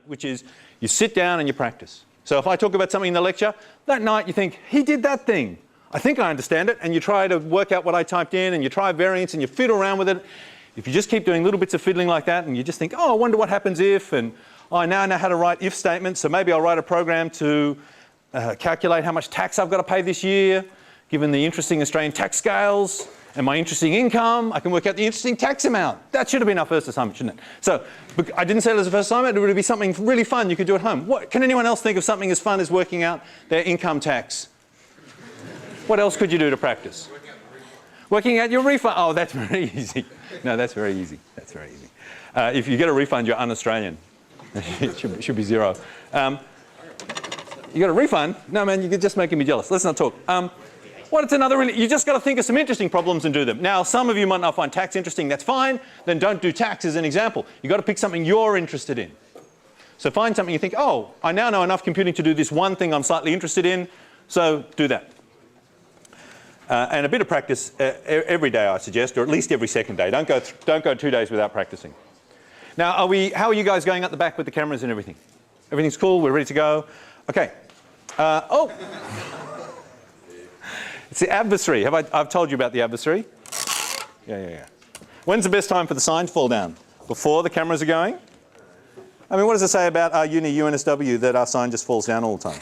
which is you sit down and you practice. So if I talk about something in the lecture, that night you think, he did that thing. I think I understand it, and you try to work out what I typed in, and you try variants, and you fiddle around with it. If you just keep doing little bits of fiddling like that, and you just think, oh, I wonder what happens if, and oh, I now know how to write if statements, so maybe I'll write a program to calculate how much tax I've got to pay this year, given the interesting Australian tax scales, and my interesting income, I can work out the interesting tax amount. That should have been our first assignment, shouldn't it? So I didn't say it as a first assignment, it would be something really fun you could do at home. What, can anyone else think of something as fun as working out their income tax? What else could you do to practice? Working out your refund. Oh, that's very easy. No, that's very easy. That's very easy. If you get a refund, you're un-Australian. It should be zero. You got a refund? No, man, you're just making me jealous. Let's not talk. It's another really, you just got to think of some interesting problems and do them. Now, some of you might not find tax interesting. That's fine. Then don't do tax as an example. You've got to pick something you're interested in. So find something you think, oh, I now know enough computing to do this one thing I'm slightly interested in. So do that. And a bit of practice every day, I suggest, or at least every second day. Don't go 2 days without practicing. Now, how are you guys going at the back with the cameras and everything? Everything's cool? We're ready to go? Okay. It's the adversary. I've told you about the adversary? Yeah. When's the best time for the sign to fall down? Before the cameras are going? I mean, what does it say about our uni UNSW that our sign just falls down all the time?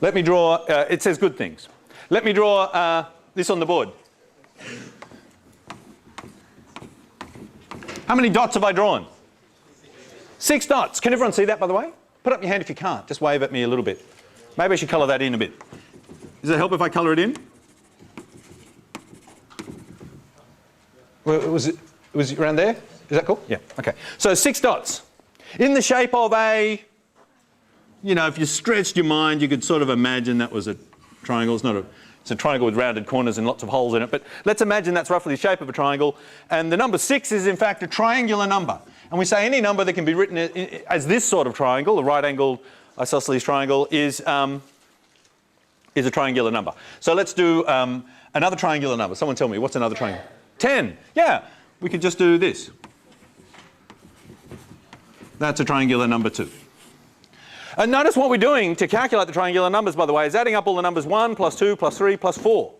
Let me draw, it says good things. Let me draw this on the board. How many dots have I drawn? 6 dots. Can everyone see that, by the way? Put up your hand if you can't. Just wave at me a little bit. Maybe I should colour that in a bit. Does it help if I colour it in? Was it around there? Is that cool? Yeah, okay. So 6 dots. In the shape of a, you know, if you stretched your mind, you could sort of imagine that was a triangle. It's a triangle with rounded corners and lots of holes in it. But let's imagine that's roughly the shape of a triangle. And the number 6 is, in fact, a triangular number. And we say any number that can be written as this sort of triangle, a right-angled isosceles triangle, is a triangular number. So let's do another triangular number. Someone tell me, what's another triangle? 10. Yeah, we could just do this. That's a triangular number 2. And notice what we're doing to calculate the triangular numbers, by the way, is adding up all the numbers 1 plus 2 plus 3 plus 4.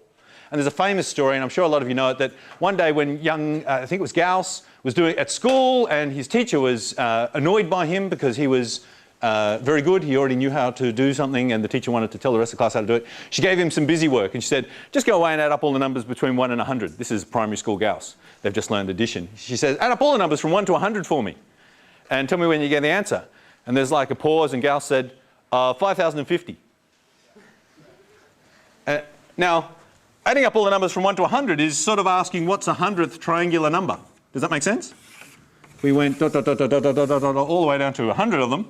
And there's a famous story, and I'm sure a lot of you know it, that one day when young, I think it was Gauss, was doing it at school, and his teacher was annoyed by him because he was very good. He already knew how to do something, and the teacher wanted to tell the rest of the class how to do it. She gave him some busy work, and she said, just go away and add up all the numbers between 1 and 100. This is primary school Gauss. They've just learned addition. She says, add up all the numbers from 1 to 100 for me, and tell me when you get the answer. And there's like a pause, and Gauss said, 5,050. Now, adding up all the numbers from 1 to 100 is sort of asking what's a 100th triangular number. Does that make sense? We went dot, dot, dot, dot, dot, dot, dot, dot, all the way down to 100 of them.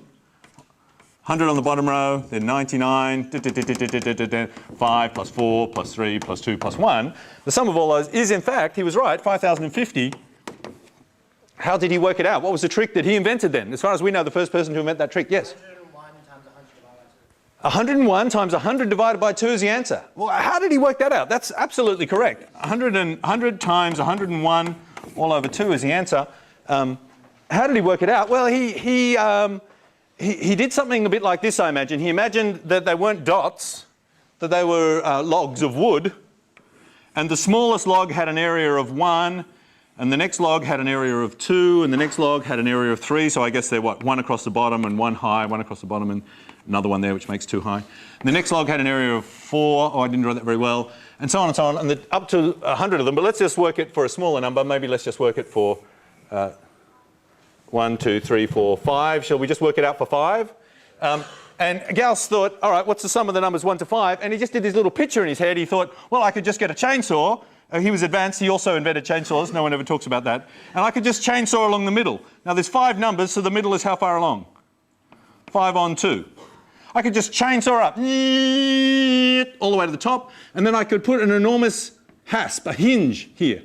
100 on the bottom row, then 99, 5 plus 4 plus 3 plus 2 plus 1. The sum of all those is, in fact, he was right, 5,050. How did he work it out? What was the trick that he invented then? As far as we know, the first person to invent that trick, yes? 101 times 100 divided by 2 is the answer. Well, how did he work that out? That's absolutely correct. 100 times 101 all over 2 is the answer. How did he work it out? Well, he did something a bit like this, I imagine. He imagined that they weren't dots, that they were logs of wood, and the smallest log had an area of 1, and the next log had an area of 2, and the next log had an area of 3, so I guess they're what, 1 across the bottom and 1 high, 1 across the bottom and another one there which makes 2 high. And the next log had an area of 4, oh I didn't draw that very well, and so on and so on, and up to 100 of them, but let's just work it for a smaller number, maybe let's just work it for 1, 2, 3, 4, 5. Shall we just work it out for 5? And Gauss thought, all right, what's the sum of the numbers 1 to 5? And he just did this little picture in his head. He thought, well, I could just get a chainsaw. He was advanced. He also invented chainsaws. No one ever talks about that. And I could just chainsaw along the middle. Now, there's 5 numbers, so the middle is how far along? 5 on 2. I could just chainsaw up all the way to the top, and then I could put an enormous hasp, a hinge here.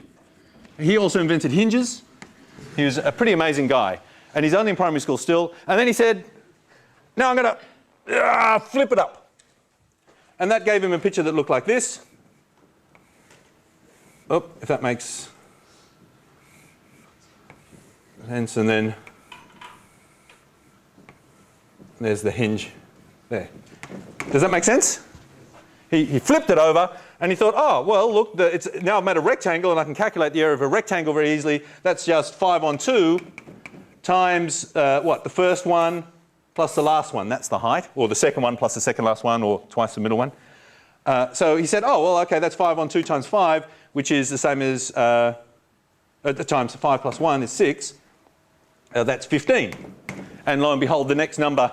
He also invented hinges. He was a pretty amazing guy, and he's only in primary school still. And then he said, now I'm going to flip it up. And that gave him a picture that looked like this. Oh, if that makes... And then there's the hinge there. Does that make sense? He flipped it over and he thought, oh, well, look, now I've made a rectangle and I can calculate the area of a rectangle very easily. That's just 5 on 2 times, the first one plus the last one. That's the height. Or the second one plus the second last one, or twice the middle one. So he said, oh, well, OK, that's 5 on 2 times 5, which is the same as times 5 plus 1 is 6. That's 15. And lo and behold, the next number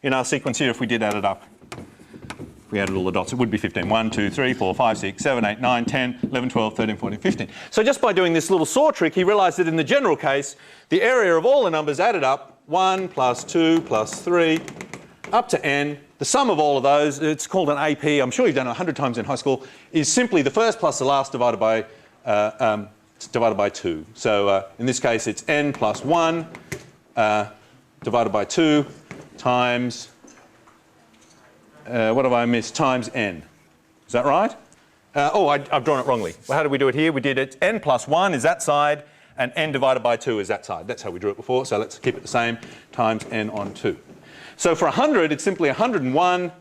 in our sequence here, if we did add it up, if we added all the dots, it would be 15. 1, 2, 3, 4, 5, 6, 7, 8, 9, 10, 11, 12, 13, 14, 15. So just by doing this little saw trick, he realised that in the general case, the area of all the numbers added up, 1 plus 2 plus 3, up to n, the sum of all of those, it's called an AP, I'm sure you've done it 100 times in high school, is simply the first plus the last divided by 2. So in this case, it's n plus 1 divided by 2 times, what have I missed, times n. Is that right? I've drawn it wrongly. Well, how did we do it here? We did it n plus 1 is that side, and n divided by 2 is that side. That's how we drew it before, so let's keep it the same, times n on 2. So for 100, it's simply 101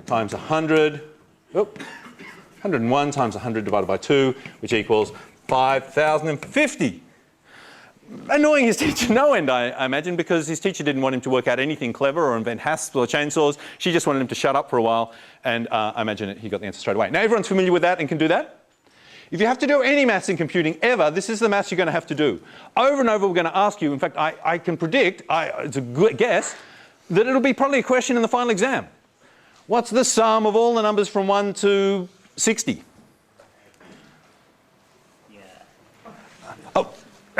times 100, 101 times 100 divided by 2, which equals 5,050. Annoying his teacher no end, I imagine, because his teacher didn't want him to work out anything clever or invent hasps or chainsaws. She just wanted him to shut up for a while, and I imagine he got the answer straight away. Now everyone's familiar with that and can do that? If you have to do any maths in computing ever, this is the maths you're going to have to do. Over and over we're going to ask you, in fact I can predict, it's a good guess, that it'll be probably a question in the final exam. What's the sum of all the numbers from 1 to 60?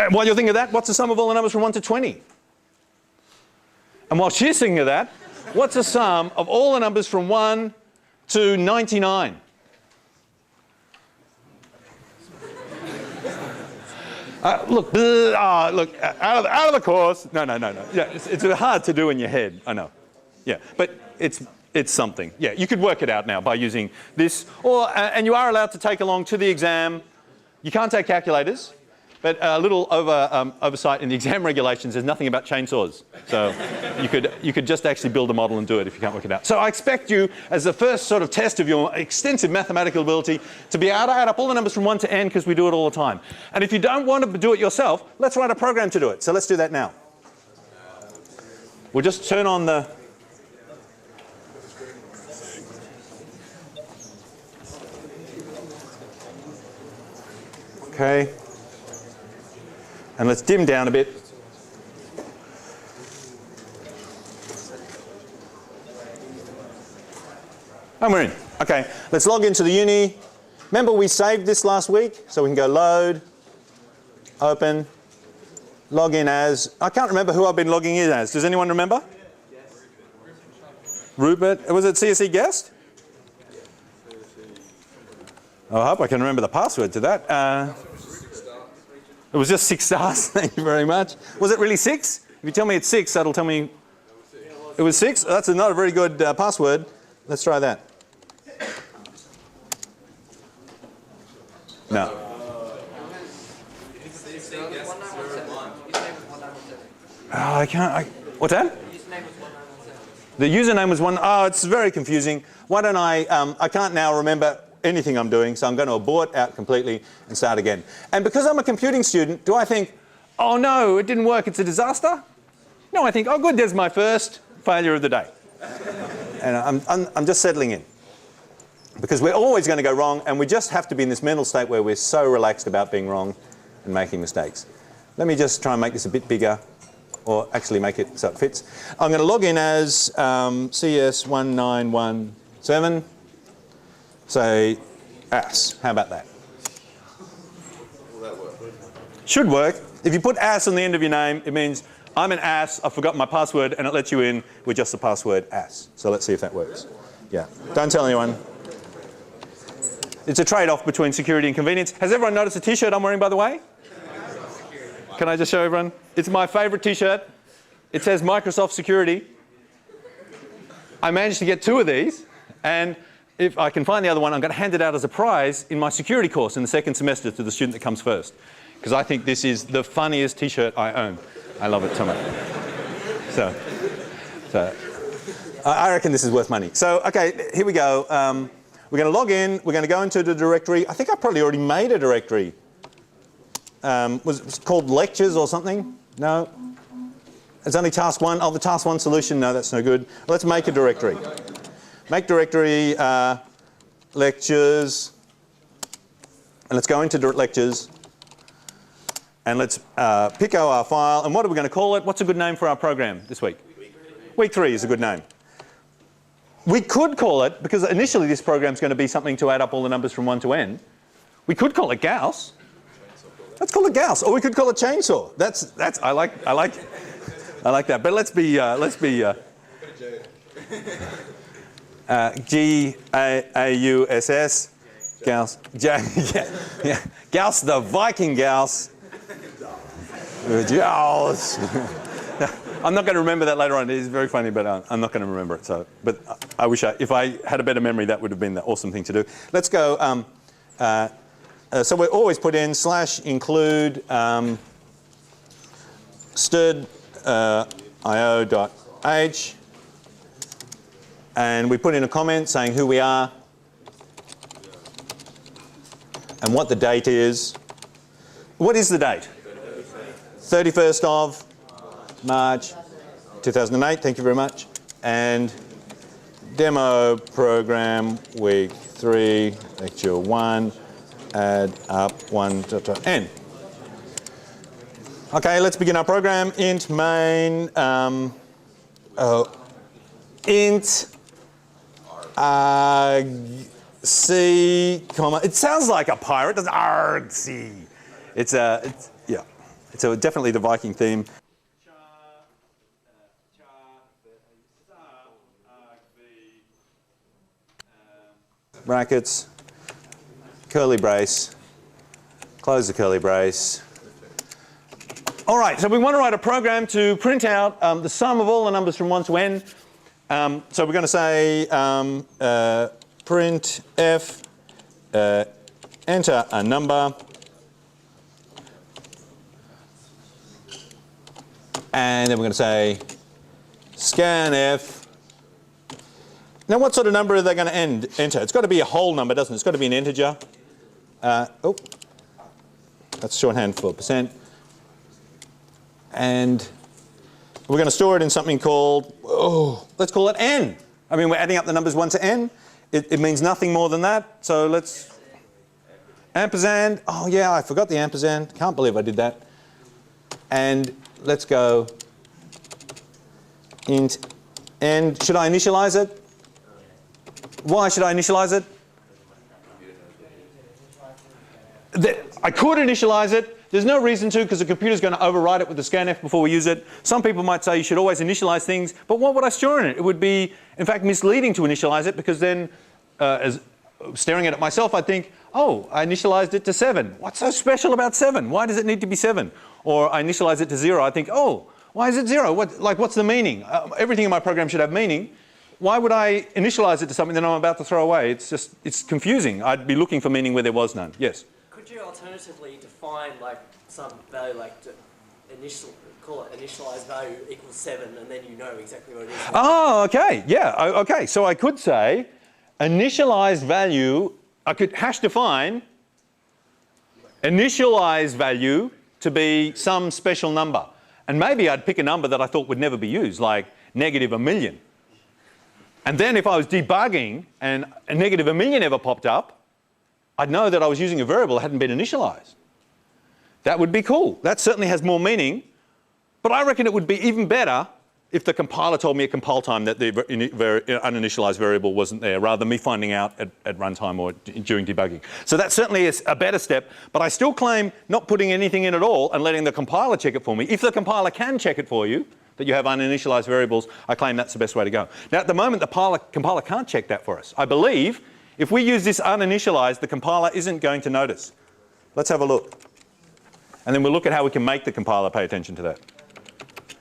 While you're thinking of that, what's the sum of all the numbers from 1 to 20? And while she's thinking of that, what's the sum of all the numbers from 1 to 99? Look, out of the course. No. Yeah, it's hard to do in your head, I know. Yeah, but it's something. Yeah, you could work it out now by using this. And you are allowed to take along to the exam. You can't take calculators. But a little oversight in the exam regulations, there's nothing about chainsaws. So you could just actually build a model and do it if you can't work it out. So I expect you, as the first sort of test of your extensive mathematical ability, to be able to add up all the numbers from 1 to n, because we do it all the time. And if you don't want to do it yourself, let's write a program to do it. So let's do that now. We'll just turn on the... OK. And let's dim down a bit. And we're in. OK, let's log into the uni. Remember we saved this last week? So we can go load, open, log in as. I can't remember who I've been logging in as. Does anyone remember? Yes. Rupert. Was it CSE guest? I hope I can remember the password to that. It was just 6 stars, thank you very much. Was it really 6? If you tell me it's 6, that'll tell me... It was 6? That's not a very good password. Let's try that. No. Oh, I can't... What's that? The username was 1... Oh, it's very confusing. Why don't I can't now remember anything I'm doing, so I'm going to abort out completely and start again. And because I'm a computing student, do I think, oh no, it didn't work, it's a disaster? No, I think, oh good, there's my first failure of the day. And I'm just settling in. Because we're always going to go wrong, and we just have to be in this mental state where we're so relaxed about being wrong and making mistakes. Let me just try and make this a bit bigger, or actually make it so it fits. I'm going to log in as CS1917. Say ass. How about that? Will that work? Should work. If you put ass on the end of your name, it means I'm an ass, I've forgotten my password, and it lets you in with just the password ass. So let's see if that works. Yeah. Don't tell anyone. It's a trade-off between security and convenience. Has everyone noticed the t-shirt I'm wearing, by the way? Can I just show everyone? It's my favourite t-shirt. It says Microsoft Security. I managed to get 2 of these, and if I can find the other one, I'm going to hand it out as a prize in my security course in the second semester to the student that comes first. Because I think this is the funniest t-shirt I own. I love it so much. So I reckon this is worth money. So, okay, here we go. We're going to log in. We're going to go into the directory. I think I probably already made a directory. Was it called lectures or something? No? It's only task 1. Oh, the task 1 solution. No, that's no good. Let's make a directory. Make directory lectures. And let's go into lectures. And let's pick our file. And what are we going to call it? What's a good name for our program this week? Week 3 is a good name. We could call it, because initially this program is going to be something to add up all the numbers from 1 to n. We could call it Gauss. Let's call it Gauss, or we could call it chainsaw. I like that. But let's be G-A-U-S-S, Gauss. Yeah. Gauss, the Viking Gauss. Gauss. I'm not going to remember that later on. It is very funny, but I'm not going to remember it. So, but I wish if I had a better memory, that would have been the awesome thing to do. Let's go. So we always put in /include std io.h, and we put in a comment saying who we are and what the date is. What is the date? 31st of March 2008. Thank you very much. And demo program week 3 lecture 1 add up 1.n. Okay, let's begin our program. Int main int c comma. It sounds like a pirate. Doesn't arg-c. It's definitely the Viking theme. Brackets, curly brace, close the curly brace. All right, so we want to write a program to print out the sum of all the numbers from 1 to n. So we're going to say print f, enter a number, and then we're going to say scanf. Now, what sort of number are they going to enter? It's got to be a whole number, doesn't it? It's got to be an integer. Oh, that's shorthand for %. And we're going to store it in something called, let's call it n. I mean, we're adding up the numbers 1 to n. It means nothing more than that. So let's, ampersand. Oh, yeah, I forgot the ampersand. Can't believe I did that. And let's go int n. Should I initialize it? Why should I initialize it? I could initialize it. There's no reason to, because the computer's going to override it with the scanf before we use it. Some people might say you should always initialize things, but what would I store in it? It would be, in fact, misleading to initialize it, because then, as staring at it myself, I'd think, oh, I initialized it to 7. What's so special about 7? Why does it need to be 7? Or I initialize it to 0. I think, oh, why is it 0? What's the meaning? Everything in my program should have meaning. Why would I initialize it to something that I'm about to throw away? It's confusing. I'd be looking for meaning where there was none. Yes? Could you alternatively define like some value, like call it initialized value equals 7, and then you know exactly what it is? Oh, okay. Yeah. Okay. So I could say initialized value, I could hash define initialized value to be some special number. And maybe I'd pick a number that I thought would never be used, like -1,000,000. And then if I was debugging and a -1,000,000 ever popped up, I'd know that I was using a variable that hadn't been initialized. That would be cool. That certainly has more meaning. But I reckon it would be even better if the compiler told me at compile time that the uninitialized variable wasn't there, rather than me finding out at runtime or during debugging. So that certainly is a better step. But I still claim not putting anything in at all and letting the compiler check it for me. If the compiler can check it for you, that you have uninitialized variables, I claim that's the best way to go. Now, at the moment, the compiler can't check that for us. I believe if we use this uninitialized, the compiler isn't going to notice. Let's have a look. And then we'll look at how we can make the compiler pay attention to that.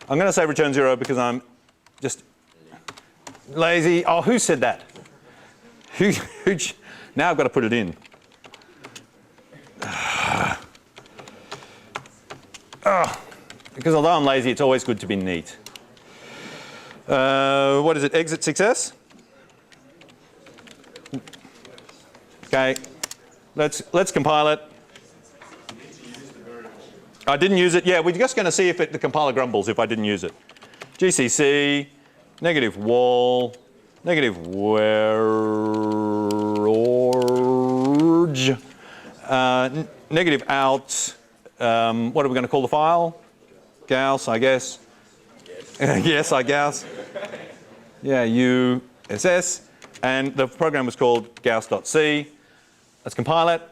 I'm going to say return 0 because I'm just lazy. Oh, who said that? Now I've got to put it in. Because although I'm lazy, it's always good to be neat. What is it? Exit success? Okay. Let's compile it. I didn't use it. Yeah, we're just going to see if the compiler grumbles if I didn't use it. GCC, negative wall, negative warge, negative out. What are we going to call the file? Gauss, I guess. Yes, I guess. Yeah, USS. And the program was called Gauss.c. Let's compile it.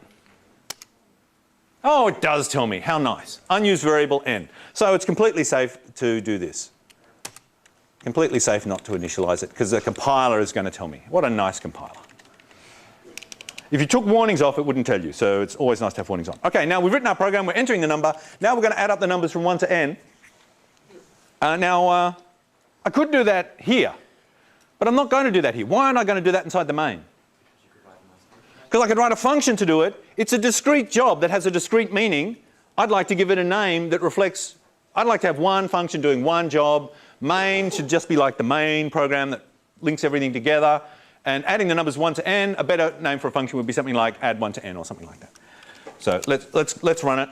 Oh, it does tell me. How nice. Unused variable n. So it's completely safe to do this. Completely safe not to initialize it because the compiler is going to tell me. What a nice compiler. If you took warnings off, it wouldn't tell you. So it's always nice to have warnings on. OK, now we've written our program. We're entering the number. Now we're going to add up the numbers from 1 to n. I could do that here. But I'm not going to do that here. Why aren't I going to do that inside the main? Because I could write a function to do it. It's a discrete job that has a discrete meaning. I'd like to give it a name that reflects, I'd like to have one function doing one job. Main should just be like the main program that links everything together. And adding the numbers 1 to n, a better name for a function would be something like add 1 to n or something like that. So let's run it.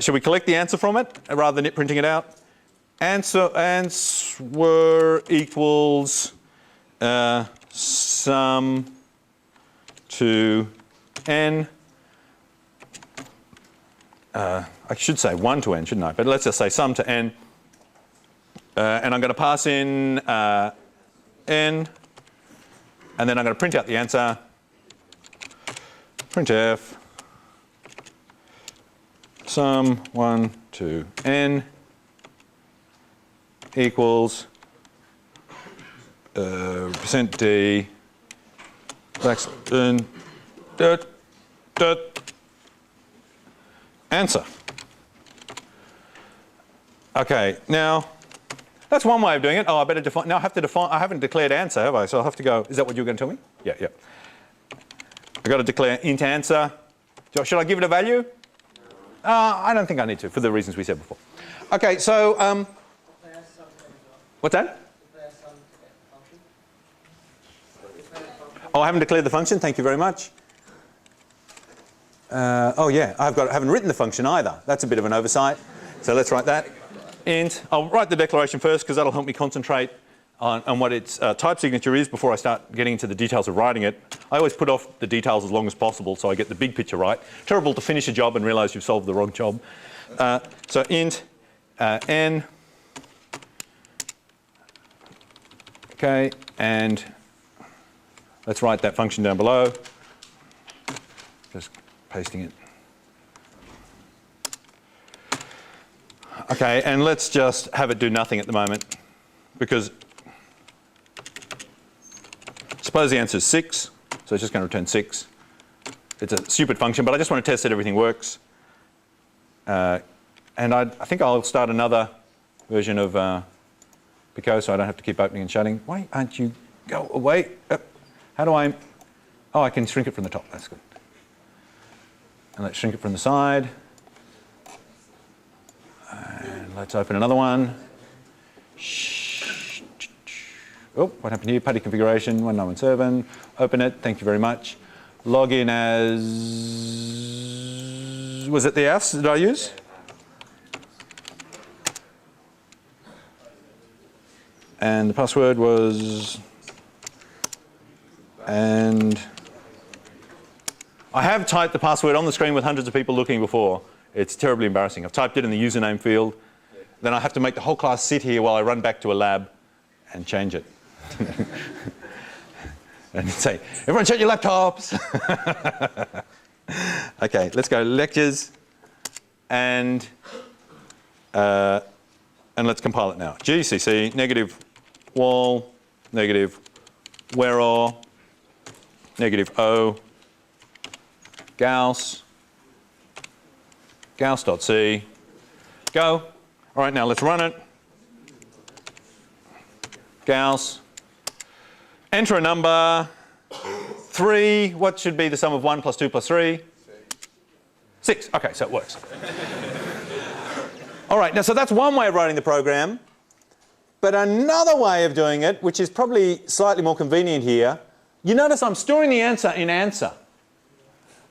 Should we collect the answer from it rather than it printing it out? Answer equals sum to n. I should say 1 to n, shouldn't I? But let's just say sum to n. And I'm going to pass in n. And then I'm going to print out the answer. Printf sum 1 to n equals %d answer. Okay, now that's one way of doing it. Oh, I better define. Now I have to define. I haven't declared answer, have I? So I'll have to go. Is that what you're going to tell me? Yeah, yeah. I've got to declare int answer. Should I give it a value? I don't think I need to for the reasons we said before. Okay, so what's that? Oh, I haven't declared the function. Thank you very much. Oh yeah, I haven't written the function either. That's a bit of an oversight. So let's write that. Int. I'll write the declaration first because that'll help me concentrate on what its type signature is before I start getting into the details of writing it. I always put off the details as long as possible so I get the big picture right. Terrible to finish a job and realise you've solved the wrong job. So int n. Okay, and let's write that function down below. Just pasting it. Okay, and let's just have it do nothing at the moment because suppose the answer is 6, so it's just going to return 6. It's a stupid function, but I just want to test that everything works. And I think I'll start another version of Pico so I don't have to keep opening and shutting. Why aren't you go away? How do I? Oh, I can shrink it from the top. That's good. And let's shrink it from the side. And let's open another one. Oh, what happened here? PuTTY configuration 1917. Open it. Thank you very much. Log in as. Was it the AS that I use? And the password was. And I have typed the password on the screen with hundreds of people looking before. It's terribly embarrassing. I've typed it in the username field. Then I have to make the whole class sit here while I run back to a lab and change it. And say, everyone shut your laptops. Okay, let's go lectures and let's compile it now. GCC negative wall negative where negative O Gauss Gauss.c go. All right, now let's run it. Gauss. Enter a number. 3. What should be the sum of 1 plus 2 plus 3? 6. Okay, so it works. All right, now so that's one way of writing the program. But another way of doing it, which is probably slightly more convenient here, you notice I'm storing the answer in answer.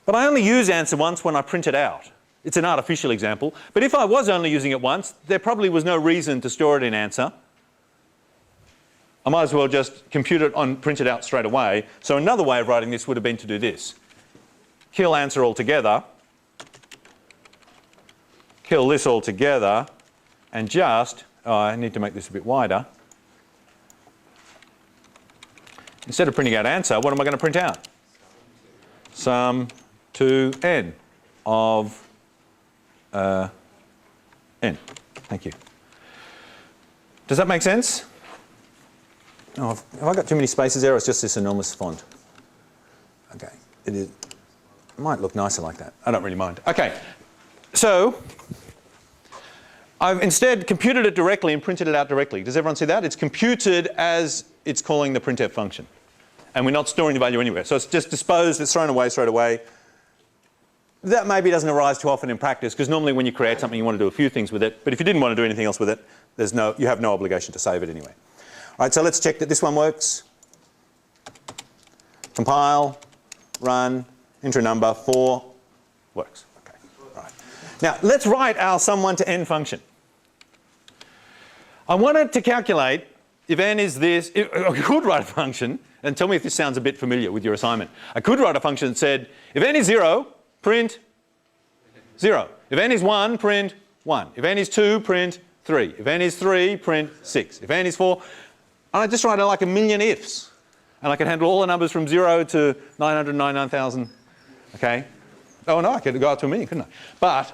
But I only use answer once when I print it out. It's an artificial example. But if I was only using it once, there probably was no reason to store it in answer. I might as well just compute it and print it out straight away. So another way of writing this would have been to do this. Kill answer altogether. Kill this altogether. And just, I need to make this a bit wider. Instead of printing out answer, what am I going to print out? Sum to n of n. Thank you. Does that make sense? Oh, have I got too many spaces there, or it's just this enormous font? Okay, it is. It might look nicer like that. I don't really mind. Okay, so I've instead computed it directly and printed it out directly. Does everyone see that? It's computed as it's calling the printf function. And we're not storing the value anywhere. So it's just disposed, it's thrown away straight away. That maybe doesn't arise too often in practice, because normally when you create something you want to do a few things with it. But if you didn't want to do anything else with it, you have no obligation to save it anyway. All right, so let's check that this one works. Compile, run, enter a number, 4, works. Okay, all right. Now let's write our sum1 to n function. I wanted to calculate if n is this. I could write a function, and tell me if this sounds a bit familiar with your assignment. I could write a function that said, if n is 0, print 0. If n is 1, print 1. If n is 2, print 3. If n is 3, print 6. If n is 4, and I just write like a million ifs. And I can handle all the numbers from 0 to 999,000. Okay? Oh no, I could go up to a million, couldn't I?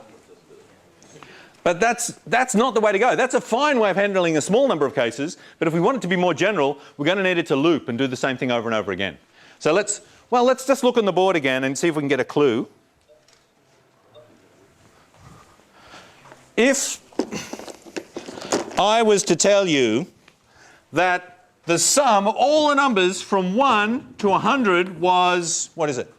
But that's not the way to go. That's a fine way of handling a small number of cases, but if we want it to be more general, we're going to need it to loop and do the same thing over and over again. So let's just look on the board again and see if we can get a clue. If I was to tell you that the sum of all the numbers from 1 to 100 was, what is it?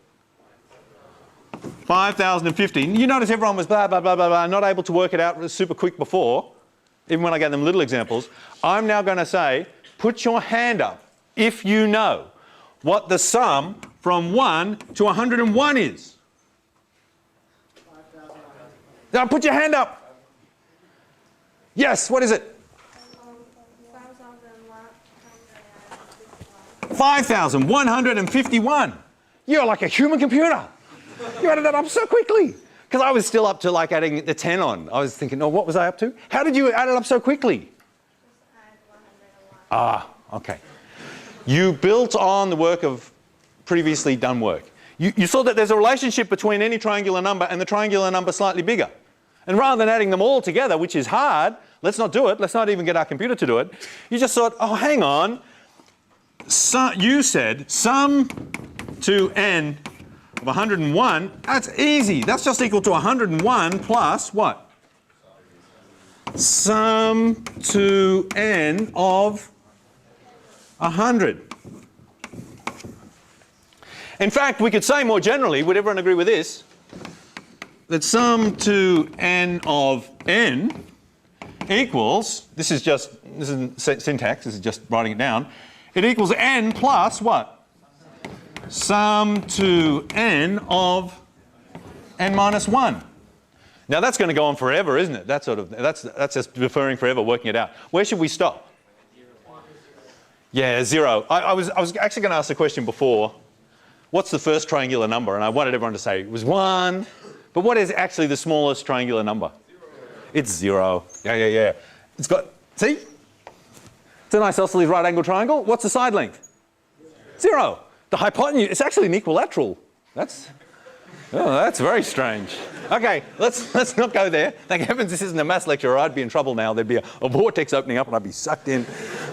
5,015. You notice everyone was blah, blah, blah, blah, blah, not able to work it out super quick before, even when I gave them little examples. I'm now going to say, put your hand up if you know what the sum from 1 to 101 is. Now put your hand up. Yes, what is it? 5,151. You're like a human computer. You added that up so quickly. Because I was still up to like adding the 10 on. I was thinking, oh, what was I up to? How did you add it up so quickly? Ah, okay. You built on the work of previously done work. You saw that there's a relationship between any triangular number and the triangular number slightly bigger. And rather than adding them all together, which is hard, let's not do it. Let's not even get our computer to do it. You just thought, oh, hang on. So you said sum to n of 101, that's easy. That's just equal to 101 plus what? Sum to n of 100. In fact, we could say more generally, would everyone agree with this? That sum to n of n equals, this isn't syntax, this is just writing it down. It equals n plus what? Sum to n of n minus 1. Now that's going to go on forever, isn't it? That's just deferring forever, working it out. Where should we stop? Yeah, 0. I was actually going to ask the question before. What's the first triangular number? And I wanted everyone to say it was 1. But what is actually the smallest triangular number? 0. It's 0. Yeah. It's got, see? It's an isosceles right angle triangle. What's the side length? 0. The hypotenuse, it's actually an equilateral. That's very strange. Okay, let's not go there. Thank heavens this isn't a maths lecture, or I'd be in trouble now. There'd be a vortex opening up and I'd be sucked in.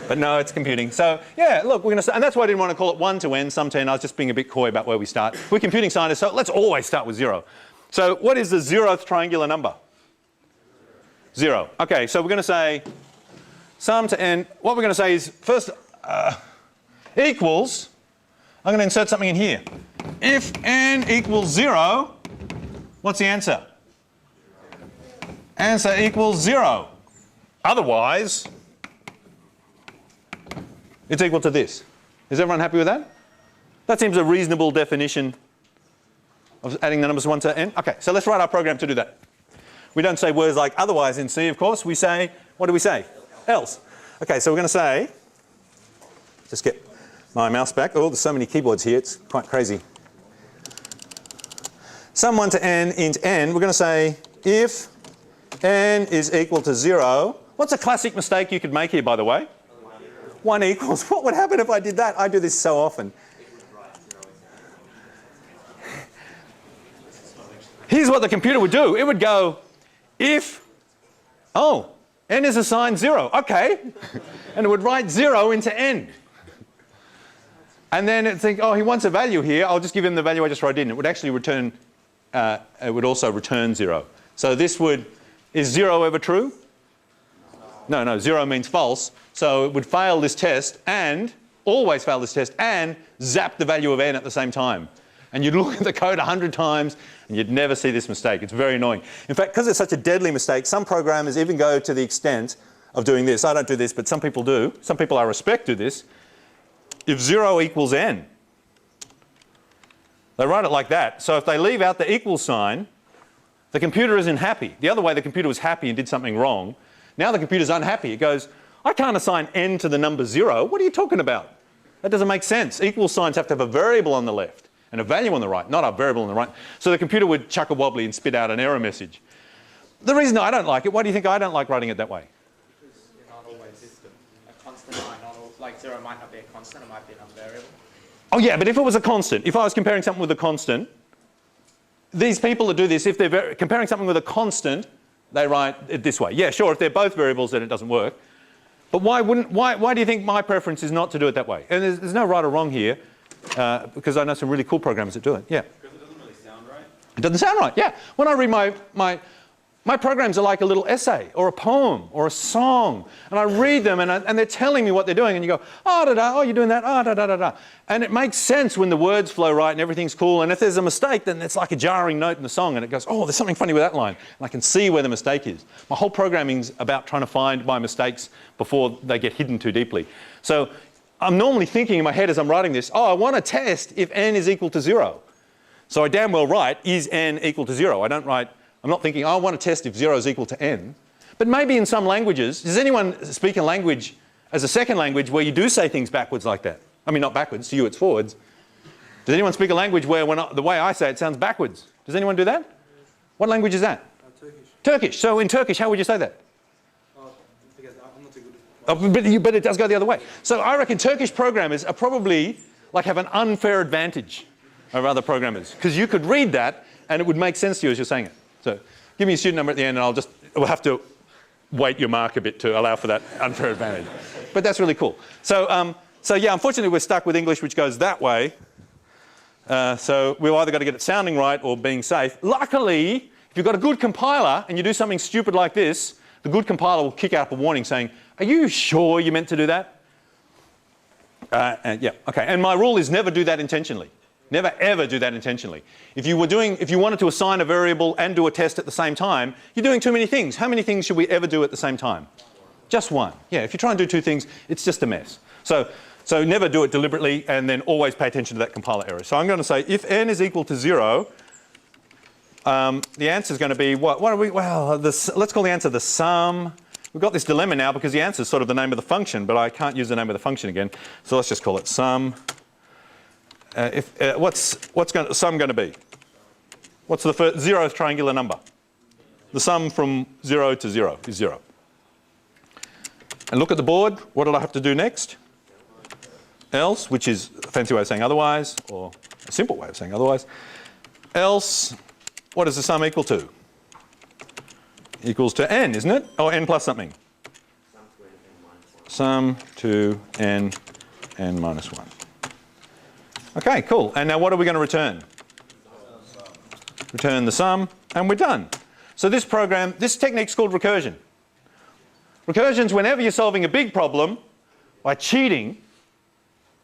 But no, it's computing. So yeah, look, we're going to, and that's why I didn't want to call it 1 to n, sum to n. I was just being a bit coy about where we start. We're computing scientists, so let's always start with 0. So what is the 0th triangular number? 0. Okay, so we're going to say sum to n. What we're going to say is first equals, I'm going to insert something in here. If n equals 0, what's the answer? Answer equals 0. Otherwise, it's equal to this. Is everyone happy with that? That seems a reasonable definition of adding the numbers 1 to n. Okay, so let's write our program to do that. We don't say words like otherwise in C, of course. We say, what do we say? Else. Okay, so we're going to say, just get my mouse back. Oh, there's so many keyboards here, it's quite crazy. Sum 1 to n int n, we're going to say if n is equal to 0. What's a classic mistake you could make here, by the way? 1 equals. What would happen if I did that? I do this so often. Here's what the computer would do. It would go, if, oh, n is assigned 0. Okay. And it would write 0 into n. And then it'd think, oh, he wants a value here. I'll just give him the value I just wrote in. It would actually return, it would also return 0. So this would, is 0 ever true? No, 0 means false. So it would fail this test and, always fail this test, and zap the value of n at the same time. And you'd look at the code 100 times and you'd never see this mistake. It's very annoying. In fact, because it's such a deadly mistake, some programmers even go to the extent of doing this. I don't do this, but some people do. Some people I respect do this. If 0 equals n, they write it like that. So if they leave out the equal sign, the computer isn't happy. The other way, the computer was happy and did something wrong. Now the computer's unhappy. It goes, I can't assign n to the number 0. What are you talking about? That doesn't make sense. Equal signs have to have a variable on the left and a value on the right, not a variable on the right. So the computer would chuck a wobbly and spit out an error message. The reason I don't like it, why do you think I don't like writing it that way? Because you're not always a constant might not, like 0 might not be a constant, it might be another variable. Oh yeah, but if it was a constant, if I was comparing something with a constant, these people that do this, if they're comparing something with a constant, they write it this way. Yeah, sure, if they're both variables, then it doesn't work. But why do you think my preference is not to do it that way? And there's no right or wrong here, because I know some really cool programmers that do it. Yeah. Because it doesn't really sound right. It doesn't sound right, yeah. When I read my programs are like a little essay or a poem or a song, and I read them and they're telling me what they're doing, and you go, oh, da-da, oh, you're doing that, oh, da-da-da-da. And it makes sense when the words flow right and everything's cool, and if there's a mistake, then it's like a jarring note in the song, and it goes, oh, there's something funny with that line, and I can see where the mistake is. My whole programming's about trying to find my mistakes before they get hidden too deeply. So I'm normally thinking in my head as I'm writing this, oh, I want to test if n is equal to 0. So I damn well write, is n equal to 0? I don't write, I'm not thinking, oh, I want to test if 0 is equal to n. But maybe in some languages, does anyone speak a language as a second language where you do say things backwards like that? I mean, not backwards, to you it's forwards. Does anyone speak a language where the way I say it sounds backwards? Does anyone do that? What language is that? Turkish. Turkish. So in Turkish, how would you say that? Because I'm not too good. Oh, but it does go the other way. So I reckon Turkish programmers are probably like have an unfair advantage over other programmers, because you could read that and it would make sense to you as you're saying it. So give me a student number at the end and we'll have to weight your mark a bit to allow for that unfair advantage. But that's really cool. So yeah, unfortunately we're stuck with English which goes that way. So we've either got to get it sounding right or being safe. Luckily, if you've got a good compiler and you do something stupid like this, the good compiler will kick out a warning saying, are you sure you meant to do that? Yeah, okay. And my rule is never do that intentionally. Never ever do that intentionally. If you wanted to assign a variable and do a test at the same time, you're doing too many things. How many things should we ever do at the same time? Just one. Yeah, if you try and do two things, it's just a mess. So never do it deliberately, and then always pay attention to that compiler error. So I'm going to say if n is equal to 0, the answer is going to be what are we? Well, let's call the answer the sum. We've got this dilemma now because the answer is sort of the name of the function, but I can't use the name of the function again. So let's just call it sum. What's sum going to be? What's the first zeroth triangular number? The sum from 0 to 0 is 0. And look at the board. What did I have to do next? Else, which is a fancy way of saying otherwise, or a simple way of saying otherwise. Else, what does the sum equal to? Equals to n, isn't it? Or n plus something? Sum to n minus 1. Okay, cool. And now what are we going to return? Return the sum, and we're done. So this technique's called recursion. Recursion's whenever you're solving a big problem by cheating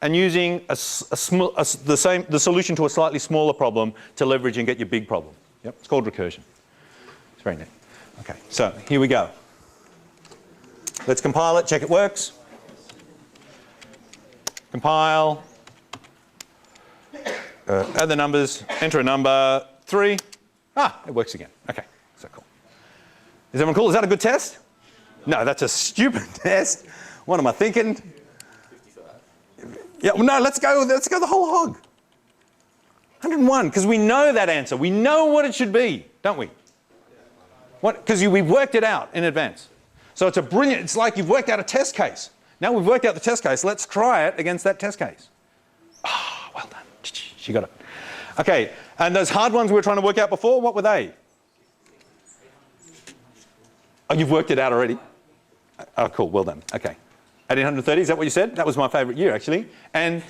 and using the solution to a slightly smaller problem to leverage and get your big problem. Yep, it's called recursion. It's very neat. Okay, so here we go. Let's compile it, check it works. Compile. Add the numbers, enter a number 3. Ah, it works again. Okay, so cool. Is everyone cool? Is that a good test? No, that's a stupid test. What am I thinking? 55. Yeah, well, no, let's go the whole hog. 101, because we know that answer. We know what it should be, don't we? What? Because we've worked it out in advance. So it's a brilliant, it's like you've worked out a test case. Now we've worked out the test case, let's try it against that test case. Ah, well done. She got it. Okay, and those hard ones we were trying to work out before, what were they? Oh, you've worked it out already? Oh, cool, well done. Okay. 1830, is that what you said? That was my favourite year, actually. And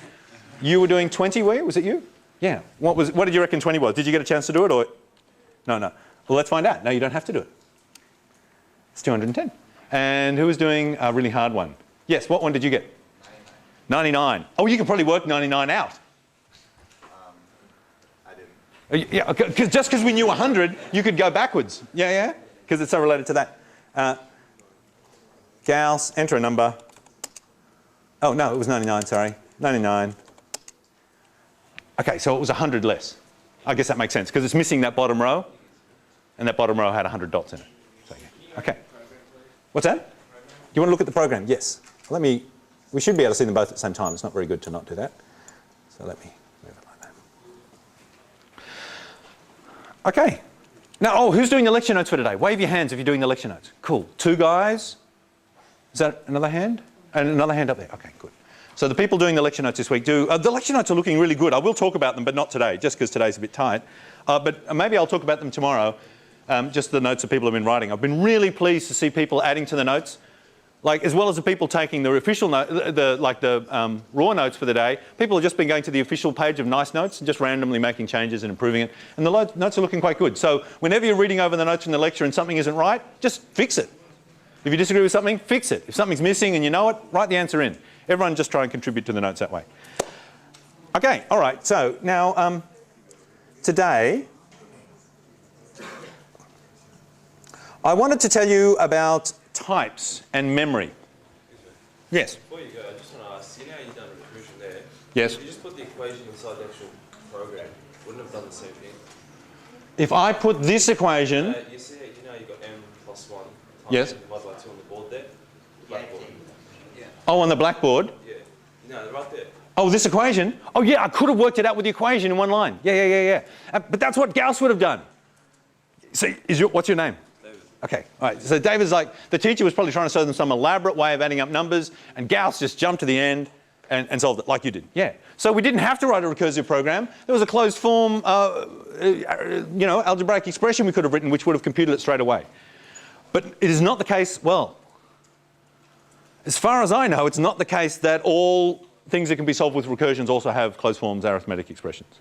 you were doing 20, were you? Was it you? Yeah. What did you reckon 20 was? Did you get a chance to do it, or? No. Well, let's find out. No, you don't have to do it. It's 210. And who was doing a really hard one? Yes, what one did you get? 99. Oh, you can probably work 99 out. I didn't. Yeah, just because we knew 100, you could go backwards. Yeah? Because it's so related to that. Gauss, enter a number. Oh, no, it was 99, sorry. 99. Okay, so it was 100 less. I guess that makes sense, because it's missing that bottom row, and that bottom row had 100 dots in it. So, yeah. Okay. What's that? Do you want to look at the program? Yes. We should be able to see them both at the same time. It's not very good to not do that. So let me move it like that. Okay. Now, who's doing the lecture notes for today? Wave your hands if you're doing the lecture notes. Cool. 2 guys. Is that another hand? And another hand up there. Okay, good. So the people doing the lecture notes this week the lecture notes are looking really good. I will talk about them, but not today, just because today's a bit tight. But maybe I'll talk about them tomorrow, just the notes that people have been writing. I've been really pleased to see people adding to the notes, like as well as the people taking the official note, the raw notes for the day. People have just been going to the official page of Nice Notes and just randomly making changes and improving it. And the notes are looking quite good. So whenever you're reading over the notes from the lecture and something isn't right, just fix it. If you disagree with something, fix it. If something's missing and you know it, write the answer in. Everyone just try and contribute to the notes that way. Okay, all right. So now today I wanted to tell you about types and memory. Yes? Before you go, I just want to ask, you know how you've done recursion there? Yes. If you just put the equation inside the actual program, wouldn't have done the same thing? If I put this equation... You see how you know you've got m plus 1 times Yes. m divided by 2 on the board there? The blackboard. Yeah. Oh, on the blackboard? Yeah. No, right there. Oh, this equation? Oh, yeah, I could have worked it out with the equation in one line. Yeah. But that's what Gauss would have done. So, what's your name? David. Okay, all right. So David's like, the teacher was probably trying to show them some elaborate way of adding up numbers, and Gauss just jumped to the end and solved it like you did. Yeah. So we didn't have to write a recursive program. There was a closed form, algebraic expression we could have written which would have computed it straight away. But it is not the case, well, as far as I know, it's not the case that all things that can be solved with recursions also have closed forms arithmetic expressions.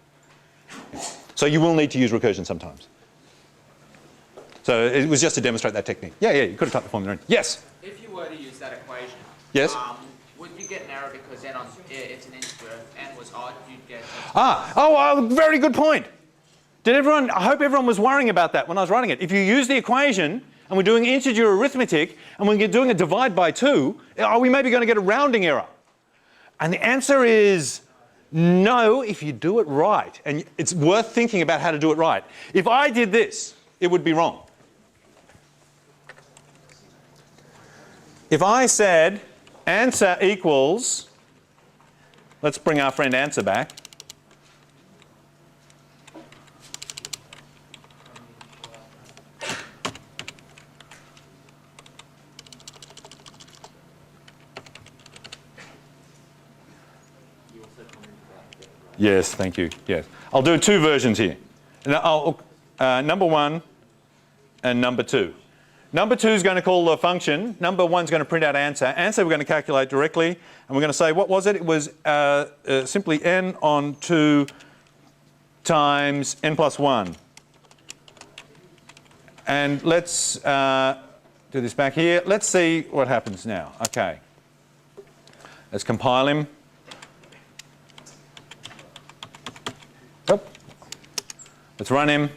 So you will need to use recursion sometimes. So it was just to demonstrate that technique. Yeah, you could have typed the formula in. Yes? If you were to use that equation, Yes? would you get an error because then it's an integer, if n was odd, you'd get... Very good point. I hope everyone was worrying about that when I was writing it. If you use the equation and we're doing integer arithmetic and we're doing a divide by 2, are we maybe going to get a rounding error? And the answer is no, if you do it right. And it's worth thinking about how to do it right. If I did this, it would be wrong. If I said answer equals, let's bring our friend answer back. Yes, thank you. Yes. I'll do 2 versions here. Number 1 and number 2. Number 2 is going to call the function. Number 1 is going to print out answer. Answer we're going to calculate directly. And we're going to say, what was it? It was simply n on 2 times n plus 1. And let's do this back here. Let's see what happens now. Okay. Let's compile him. Let's run him.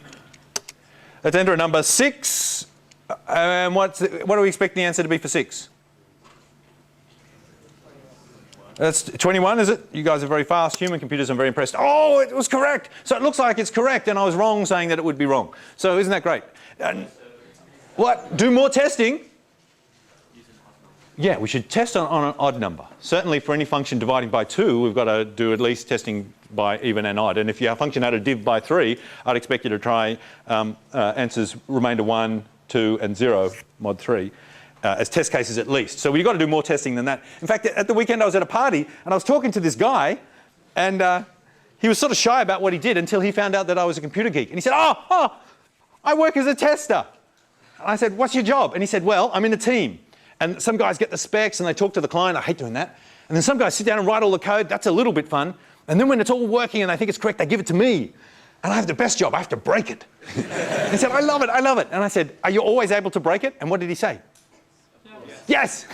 Let's enter a number 6. And what do we expect the answer to be for 6? That's 21, is it? You guys are very fast. Human computers, I'm very impressed. Oh, it was correct. So it looks like it's correct, and I was wrong saying that it would be wrong. So isn't that great? What? Do more testing? Yeah, we should test on an odd number. Certainly for any function dividing by 2, we've got to do at least testing by even and odd. And if your function had a div by 3, I'd expect you to try answers remainder 1, 2, and 0, mod 3. As test cases at least. So we've got to do more testing than that. In fact, at the weekend I was at a party and I was talking to this guy and he was sort of shy about what he did until he found out that I was a computer geek. And he said, oh, I work as a tester. And I said, what's your job? And he said, well, I'm in a team. And some guys get the specs and they talk to the client. I hate doing that. And then some guys sit down and write all the code. That's a little bit fun. And then when it's all working and they think it's correct, they give it to me. And I have the best job. I have to break it. He said, I love it. I love it. And I said, are you always able to break it? And what did he say? Yes!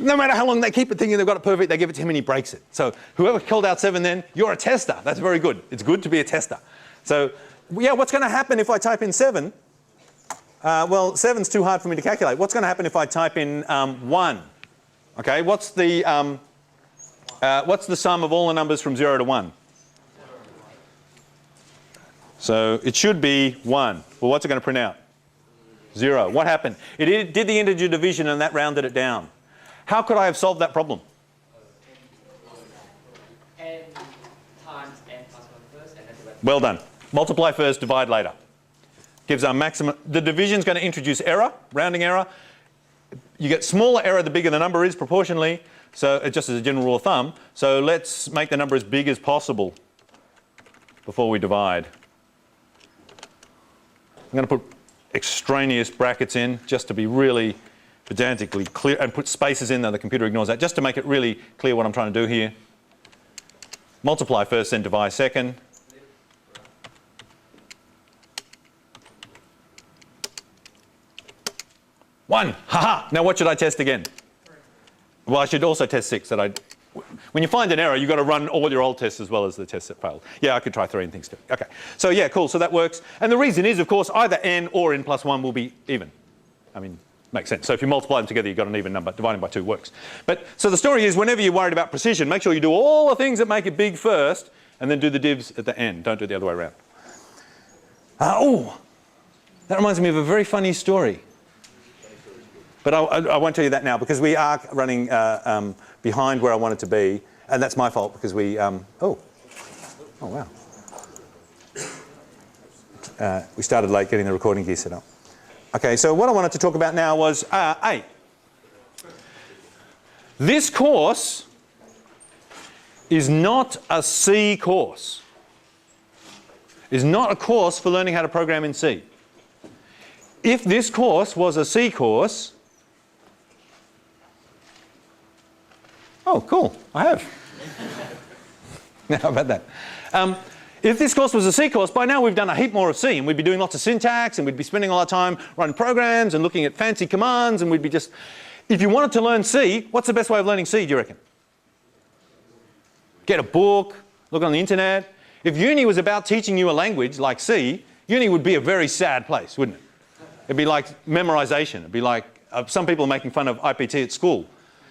No matter how long they keep it thinking they've got it perfect, they give it to him and he breaks it. So whoever called out 7 then, you're a tester. That's very good. It's good to be a tester. So yeah, what's going to happen if I type in 7? Well, 7's too hard for me to calculate. What's going to happen if I type in 1? Okay, what's the sum of all the numbers from 0 to 1? So it should be 1. Well, what's it going to print out? 0. What happened? It did the integer division and that rounded it down. How could I have solved that problem? N times n plus 1 first and then divide. Well done. Multiply first, divide later. Gives our maximum. The division is going to introduce error, rounding error. You get smaller error the bigger the number is proportionally. So just as a general rule of thumb. So let's make the number as big as possible before we divide. I'm going to put extraneous brackets in just to be really pedantically clear and put spaces in there. The computer ignores that just to make it really clear what I'm trying to do here. Multiply first, then divide second. One. Ha-ha! Now what should I test again? Well, I should also test 6. When you find an error, you've got to run all your old tests as well as the tests that failed. Yeah, I could try 3 and things too. Okay. So yeah, cool. So that works. And the reason is, of course, either n or n plus 1 will be even. I mean, makes sense. So if you multiply them together, you've got an even number. Dividing by 2 works. But so the story is, whenever you're worried about precision, make sure you do all the things that make it big first, and then do the divs at the end. Don't do it the other way around. That reminds me of a very funny story. But I won't tell you that now because we are running behind where I want it to be, and that's my fault because we. Oh wow. We started late getting the recording gear set up. Okay, so what I wanted to talk about now was 8. This course is not a C course. Is not a course for learning how to program in C. If this course was a C course. Oh, cool. I have. How about that? If this course was a C course, by now we've done a heap more of C, and we'd be doing lots of syntax, and we'd be spending a lot of time running programs and looking at fancy commands, and we'd be just... If you wanted to learn C, what's the best way of learning C, do you reckon? Get a book, look on the internet. If uni was about teaching you a language like C, uni would be a very sad place, wouldn't it? It'd be like memorization. It'd be like some people are making fun of IPT at school.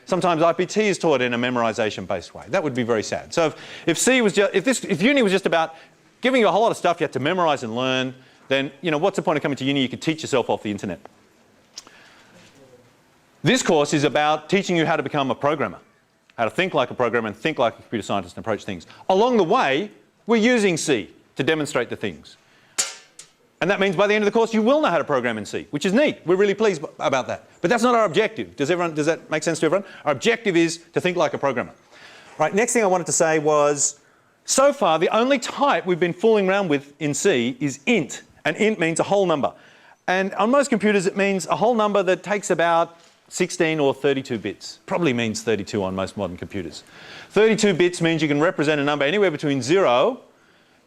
Sometimes IPT is taught in a memorization-based way. That would be very sad. So if C was just, if uni was just about giving you a whole lot of stuff you have to memorize and learn, then what's the point of coming to uni? You could teach yourself off the internet. This course is about teaching you how to become a programmer, how to think like a programmer and think like a computer scientist and approach things. Along the way, we're using C to demonstrate the things. And that means by the end of the course, you will know how to program in C, which is neat. We're really pleased about that. But that's not our objective. Does that make sense to everyone? Our objective is to think like a programmer. Right, next thing I wanted to say was, so far, the only type we've been fooling around with in C is int. And int means a whole number. And on most computers, it means a whole number that takes about 16 or 32 bits. Probably means 32 on most modern computers. 32 bits means you can represent a number anywhere between 0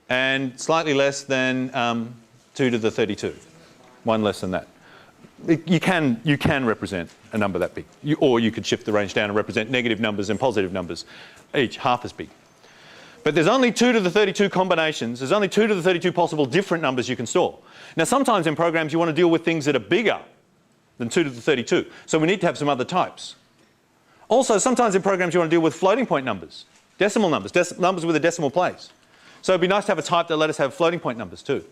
and slightly less than 2 to the 32, 1 less than that. You can represent a number that big, or you could shift the range down and represent negative numbers and positive numbers, each half as big. But there's only 2 to the 32 combinations. There's only 2 to the 32 possible different numbers you can store. Now, sometimes in programs you want to deal with things that are bigger than 2 to the 32. So we need to have some other types. Also, sometimes in programs you want to deal with floating point numbers, decimal numbers, numbers with a decimal place. So it'd be nice to have a type that let us have floating point numbers too.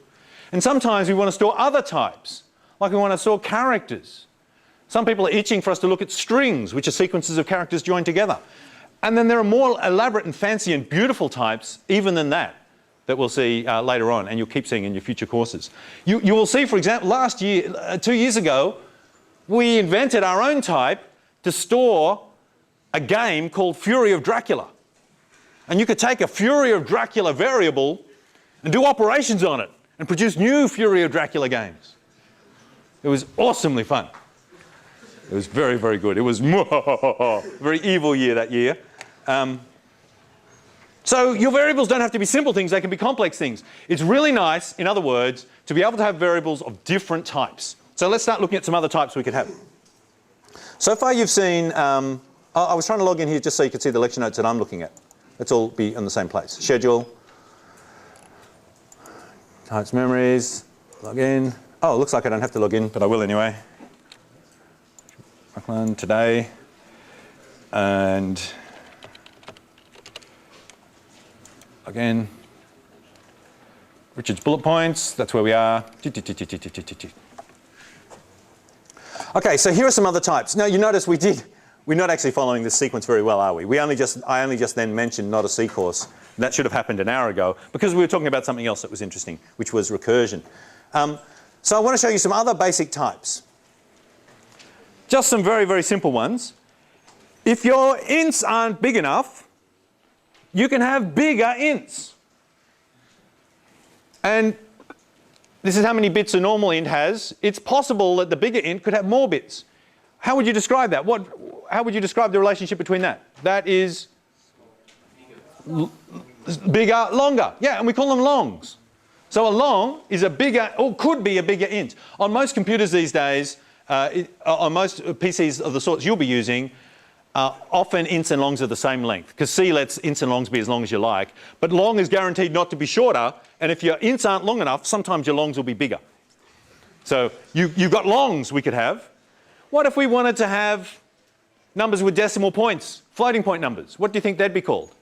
And sometimes we want to store other types, like we want to store characters. Some people are itching for us to look at strings, which are sequences of characters joined together. And then there are more elaborate and fancy and beautiful types, even than that, that we'll see later on, and you'll keep seeing in your future courses. You will see, for example, last year, 2 years ago, we invented our own type to store a game called Fury of Dracula. And you could take a Fury of Dracula variable and do operations on it and produce new Fury of Dracula games. It was awesomely fun. It was very, very good. It was a very evil year that year. So your variables don't have to be simple things, they can be complex things. It's really nice, in other words, to be able to have variables of different types. So let's start looking at some other types we could have. So far you've seen, I was trying to log in here just so you could see the lecture notes that I'm looking at. Let's all be in the same place. Schedule, types, memories, log in. Oh, it looks like I don't have to log in, but I will anyway. Buckland today, and again, Richard's bullet points, that's where we are. Okay, so here are some other types. Now you notice we're not actually following this sequence very well, are we? I only just then mentioned not a C course. That should have happened an hour ago because we were talking about something else that was interesting, which was recursion. So I want to show you some other basic types. Just some very, very simple ones. If your ints aren't big enough, you can have bigger ints. And this is how many bits a normal int has. It's possible that the bigger int could have more bits. How would you describe that? How would you describe the relationship between that? That is bigger, longer. Yeah, and we call them longs. So a long is a bigger, or could be a bigger int. On most computers these days, on most PCs of the sorts you'll be using, often ints and longs are the same length, because C lets ints and longs be as long as you like, but long is guaranteed not to be shorter, and if your ints aren't long enough, sometimes your longs will be bigger. So you've got longs we could have. What if we wanted to have numbers with decimal points, floating point numbers? What do you think they'd be called?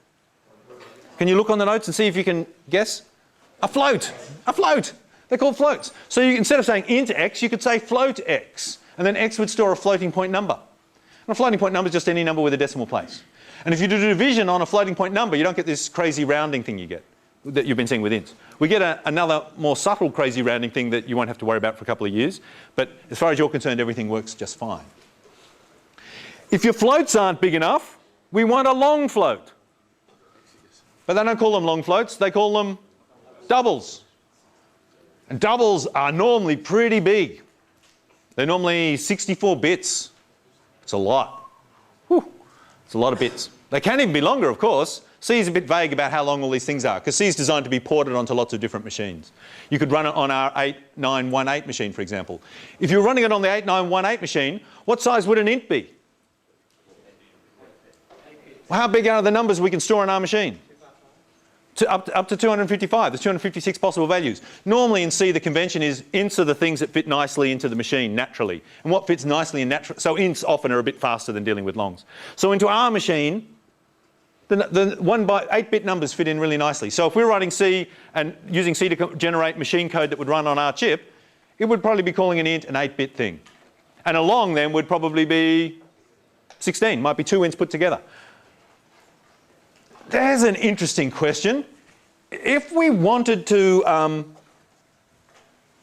Can you look on the notes and see if you can guess? A float. A float. They're called floats. So instead of saying int x, you could say float x, and then x would store a floating point number. And a floating point number is just any number with a decimal place. And if you do division on a floating point number, you don't get this crazy rounding thing you get that you've been seeing with ints. We get another more subtle crazy rounding thing that you won't have to worry about for a couple of years, but as far as you're concerned, everything works just fine. If your floats aren't big enough, we want a long float. But they don't call them long floats, they call them doubles. And doubles are normally pretty big. They're normally 64 bits. It's a lot. Whew. It's a lot of bits. They can even be longer, of course. C is a bit vague about how long all these things are, because C is designed to be ported onto lots of different machines. You could run it on our 8918 machine, for example. If you were running it on the 8918 machine, what size would an int be? Well, how big are the numbers we can store in our machine? Up to 255. There's 256 possible values. Normally in C, the convention is ints are the things that fit nicely into the machine naturally. And what fits nicely and naturally, so ints often are a bit faster than dealing with longs. So into our machine, the 8-bit numbers fit in really nicely. So if we're writing C and using C to generate machine code that would run on our chip, it would probably be calling an int an 8-bit thing. And a long then would probably be 16, might be 2 ints put together. There's an interesting question. If we wanted to,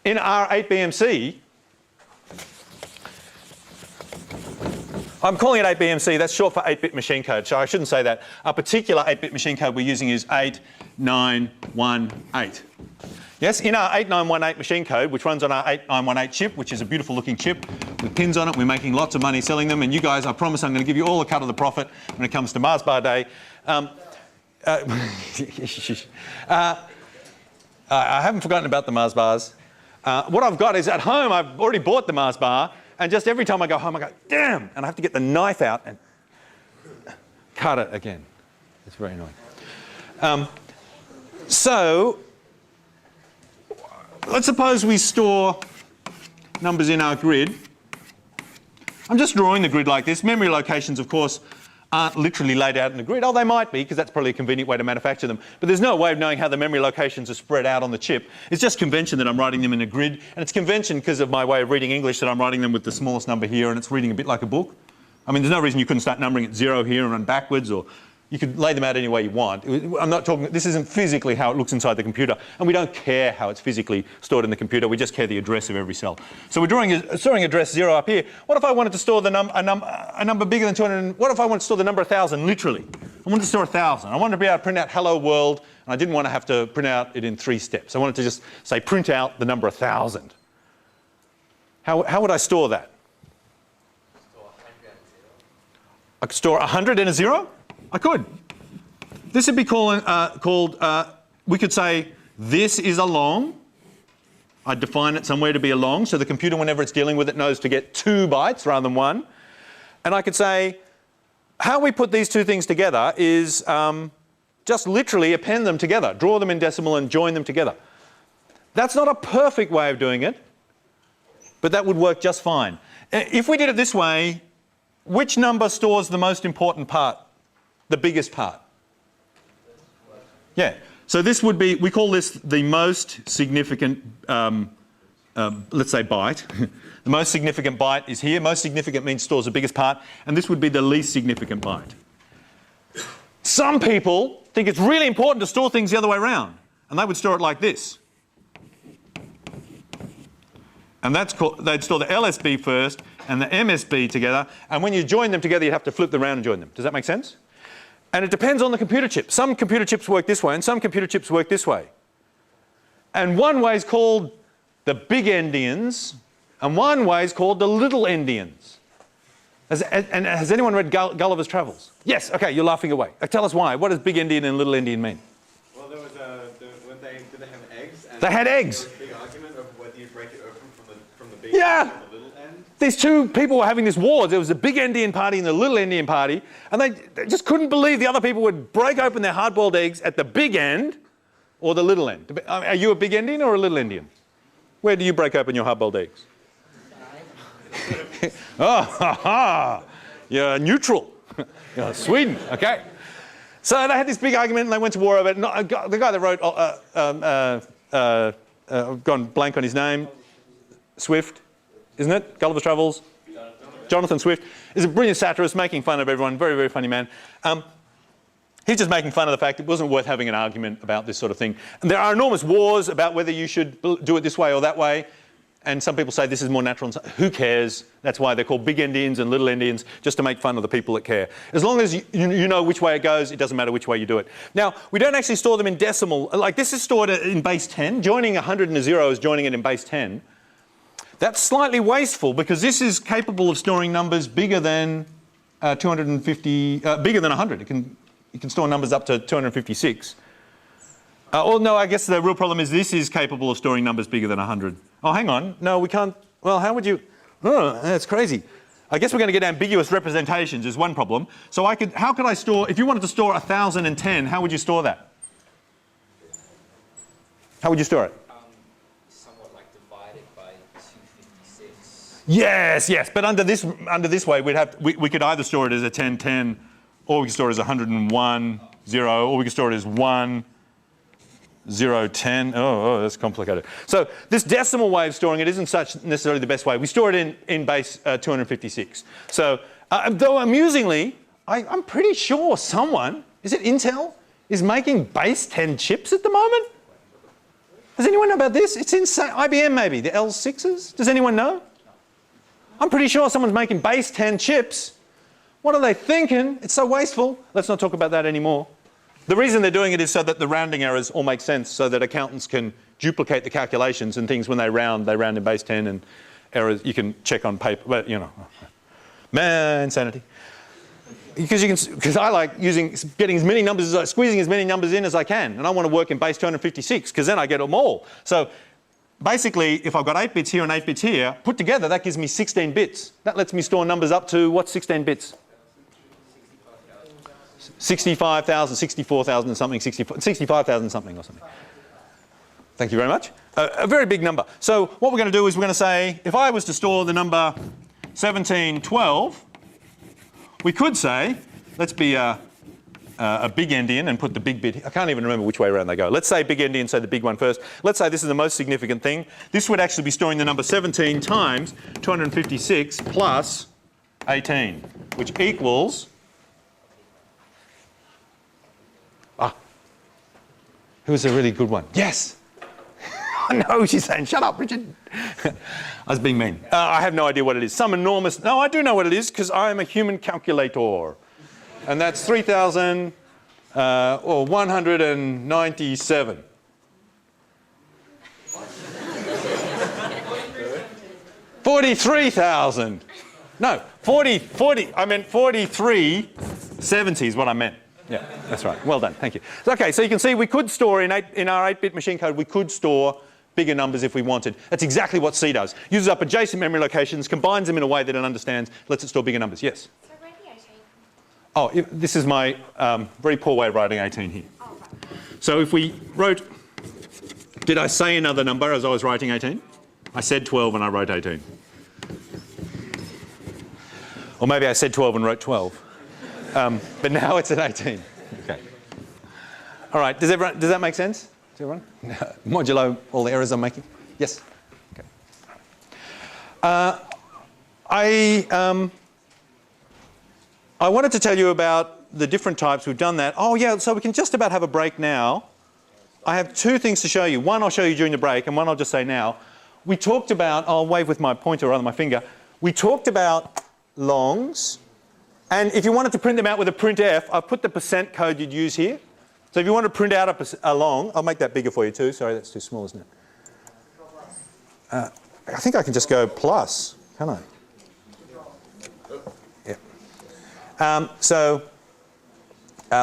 in our 8BMC, I'm calling it 8BMC, that's short for 8-bit machine code, so I shouldn't say that. Our particular 8-bit machine code we're using is 8918. Yes, in our 8918 machine code, which runs on our 8918 chip, which is a beautiful looking chip with pins on it, we're making lots of money selling them, and you guys, I promise I'm going to give you all a cut of the profit when it comes to Mars Bar Day. I haven't forgotten about the Mars bars. What I've got is at home, I've already bought the Mars bar, and just every time I go home, I go, damn, and I have to get the knife out and cut it again. It's very annoying. So let's suppose we store numbers in our grid. I'm just drawing the grid like this. Memory locations, of course, aren't literally laid out in the grid. Oh, they might be, because that's probably a convenient way to manufacture them. But there's no way of knowing how the memory locations are spread out on the chip. It's just convention that I'm writing them in a grid. And it's convention because of my way of reading English that I'm writing them with the smallest number here, and it's reading a bit like a book. I mean, there's no reason you couldn't start numbering at 0 here and run backwards, or you could lay them out any way you want. I'm not talking, this isn't physically how it looks inside the computer, and we don't care how it's physically stored in the computer, we just care the address of every cell. So we're storing address 0 up here. What if I wanted to store the a number bigger than 200, what if I wanted to store the number 1,000, literally? I wanted to store 1,000. I wanted to be able to print out hello world, and I didn't want to have to print out it in 3 steps. I wanted to just say print out the number 1,000. How would I store that? I could store 100 and a 0? I could. This would be called, we could say, this is a long. I'd define it somewhere to be a long, so the computer, whenever it's dealing with it, knows to get 2 bytes rather than 1. And I could say, how we put these two things together is just literally append them together, draw them in decimal and join them together. That's not a perfect way of doing it, but that would work just fine. If we did it this way, which number stores the most important part? The biggest part? Yeah. So this would be, we call this the most significant, let's say byte. The most significant byte is here. Most significant means stores the biggest part. And this would be the least significant byte. Some people think it's really important to store things the other way around. And they would store it like this. And that's called, they'd store the LSB first and the MSB together. And when you join them together, you'd have to flip them around and join them. Does that make sense? And it depends on the computer chip. Some computer chips work this way and some computer chips work this way. And one way is called the big endians and one way is called the little endians. And has anyone read Gulliver's Travels? Yes, okay, you're laughing away. Tell us why. What does big endian and little endian mean? Well, there was did they have eggs? And they had eggs. There was a big argument of whether you break it open from the big Yeah. end to the little end. These two people were having this war. There was a big Indian party and the little Indian party, and they just couldn't believe the other people would break open their hard-boiled eggs at the big end or the little end. Are you a big Indian or a little Indian? Where do you break open your hard-boiled eggs? Oh, ha, ha. You're neutral. You're Sweden, okay. So they had this big argument and they went to war over it. The guy that wrote, I've gone blank on his name, Swift, isn't it? Gulliver's Travels? Jonathan Swift is a brilliant satirist making fun of everyone, very, very funny man. He's just making fun of the fact it wasn't worth having an argument about this sort of thing. And there are enormous wars about whether you should do it this way or that way. And some people say this is more natural. And who cares? That's why they're called big Indians and little Indians, just to make fun of the people that care. As long as you know which way it goes, it doesn't matter which way you do it. Now, we don't actually store them in decimal. Like this is stored in base 10. Joining 100 and a 0 is joining it in base 10. That's slightly wasteful because this is capable of storing numbers bigger than 250, bigger than 100. It can store numbers up to 256. Oh no, I guess the real problem is this is capable of storing numbers bigger than 100. Oh, hang on. No, we can't. Well, how would you? Oh, that's crazy. I guess we're going to get ambiguous representations is one problem. So how could I store, if you wanted to store 1,010, how would you store that? How would you store it? Somewhat like divided by 256. Yes, but under this way, we could either store it as a 1010, or we could store it as 101, 0, or we could store it as 1, 0, 10. Oh, that's complicated. So this decimal way of storing it isn't such necessarily the best way. We store it in base 256. So, though amusingly, I'm pretty sure someone, is it Intel, is making base 10 chips at the moment? Does anyone know about this? It's insane. IBM maybe, the L6s? Does anyone know? I'm pretty sure someone's making base 10 chips. What are they thinking? It's so wasteful. Let's not talk about that anymore. The reason they're doing it is so that the rounding errors all make sense, so that accountants can duplicate the calculations and things when they round in base 10 and errors you can check on paper, but you know, man, insanity. Because I like getting as many numbers, squeezing as many numbers in as I can, and I want to work in base 256 because then I get them all. So basically, if I've got 8 bits here and 8 bits here, put together that gives me 16 bits. That lets me store numbers up to, what's 16 bits? 65,000, 64,000 and something, 65,000 something or something. Thank you very much. A very big number. So what we're going to do is we're going to say, if I was to store the number 1712, we could say, let's be a big endian and put the big bit. I can't even remember which way around they go. Let's say big endian, say the big one first. Let's say this is the most significant thing. This would actually be storing the number 17 times 256 plus 18, which equals... Who's a really good one? Yes! No, she's saying, shut up, Richard. I was being mean. I have no idea what it is. Some enormous... No, I do know what it is because I am a human calculator. And that's 3,000 or 197. 43,000. No, 40, I meant 4370 is what I meant. Yeah, that's right. Well done, thank you. Okay, so you can see we could store in our 8-bit machine code, we could store bigger numbers if we wanted. That's exactly what C does. Uses up adjacent memory locations, combines them in a way that it understands, lets it store bigger numbers. Yes? So where the 18? Oh, this is my very poor way of writing 18 here. Oh, right. So if we wrote, did I say another number as I was writing 18? I said 12 and I wrote 18. Or maybe I said 12 and wrote 12. But now it's at 18. Okay. All right, does that make sense to everyone? Modulo all the errors I'm making? Yes? Okay. I wanted to tell you about the different types. We've done that. Oh yeah, so we can just about have a break now. I have two things to show you. One I'll show you during the break and one I'll just say now. We talked about, I'll wave with my pointer or rather my finger. We talked about longs. And if you wanted to print them out with a printf, I've put the % code you'd use here. So if you want to print out a long, I'll make that bigger for you too. Sorry, that's too small, isn't it? I think I can just go plus, can I? Yeah.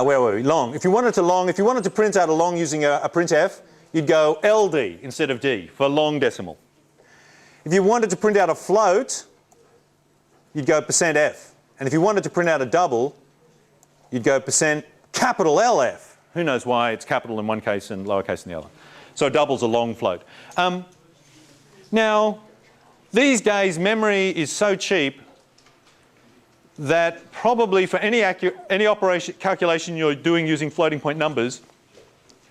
Where were we? Long. If you wanted to print out a long using a printf, you'd go LD instead of D for long decimal. If you wanted to print out a float, you'd go %f. And if you wanted to print out a double, you'd go capital LF. Who knows why it's capital in one case and lowercase in the other. So a double's a long float. Now, these days memory is so cheap that probably for any calculation you're doing using floating point numbers,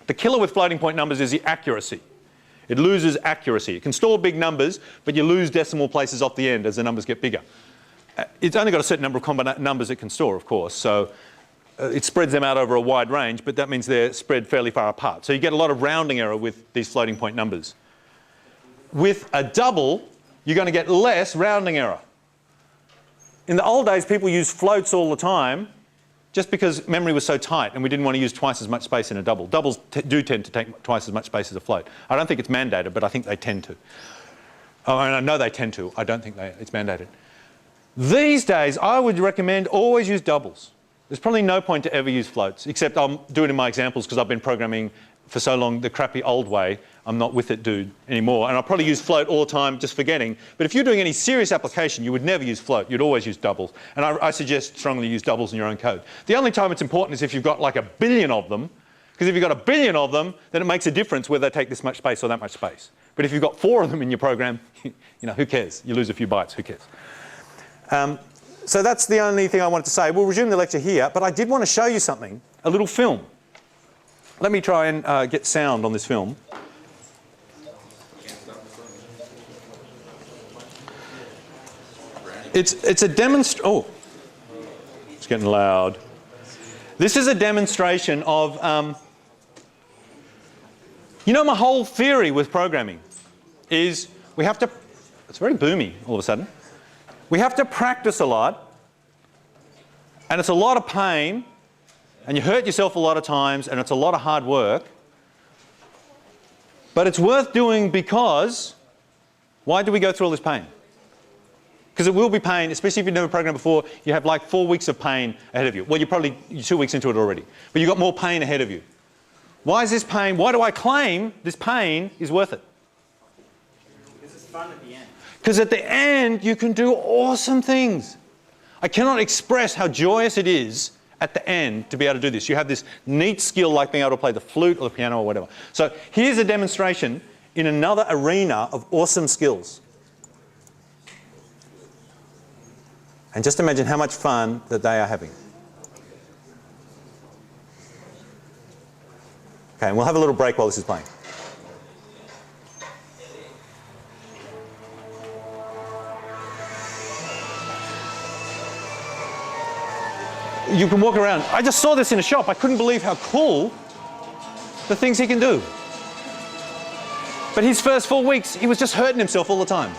the killer with floating point numbers is the accuracy. It loses accuracy. It can store big numbers, but you lose decimal places off the end as the numbers get bigger. It's only got a certain number of numbers it can store, of course, so it spreads them out over a wide range, but that means they're spread fairly far apart. So you get a lot of rounding error with these floating point numbers. With a double, you're going to get less rounding error. In the old days, people used floats all the time just because memory was so tight and we didn't want to use twice as much space in a double. Doubles do tend to take twice as much space as a float. I don't think it's mandated, but I think they tend to. Oh, and I know they tend to. I don't think it's mandated. These days, I would recommend always use doubles. There's probably no point to ever use floats, except I'm doing it in my examples because I've been programming for so long the crappy old way. I'm not with it, dude, anymore. And I'll probably use float all the time, just forgetting. But if you're doing any serious application, you would never use float. You'd always use doubles. And I suggest strongly use doubles in your own code. The only time it's important is if you've got like 1 billion of them, because if you've got 1 billion of them, then it makes a difference whether they take this much space or that much space. But if you've got 4 of them in your program, who cares? You lose a few bytes, who cares? So that's the only thing I wanted to say. We'll resume the lecture here, but I did want to show you something, a little film. Let me try and get sound on this film. It's a demonstration. Oh, it's getting loud. This is a demonstration of, my whole theory with programming is we have to, it's very boomy all of a sudden. We have to practice a lot, and it's a lot of pain, and you hurt yourself a lot of times, and it's a lot of hard work. But it's worth doing because, why do we go through all this pain? Because it will be pain, especially if you've never programmed before. You have like 4 weeks of pain ahead of you. Well, you're 2 weeks into it already, but you've got more pain ahead of you. Why is this pain? Why do I claim this pain is worth it? Because it's fun at the end. Because at the end, you can do awesome things. I cannot express how joyous it is at the end to be able to do this. You have this neat skill like being able to play the flute or the piano or whatever. So here's a demonstration in another arena of awesome skills. And just imagine how much fun that they are having. Okay, and we'll have a little break while this is playing. You can walk around. I just saw this in a shop. I couldn't believe how cool the things he can do. But his first 4 weeks, he was just hurting himself all the time.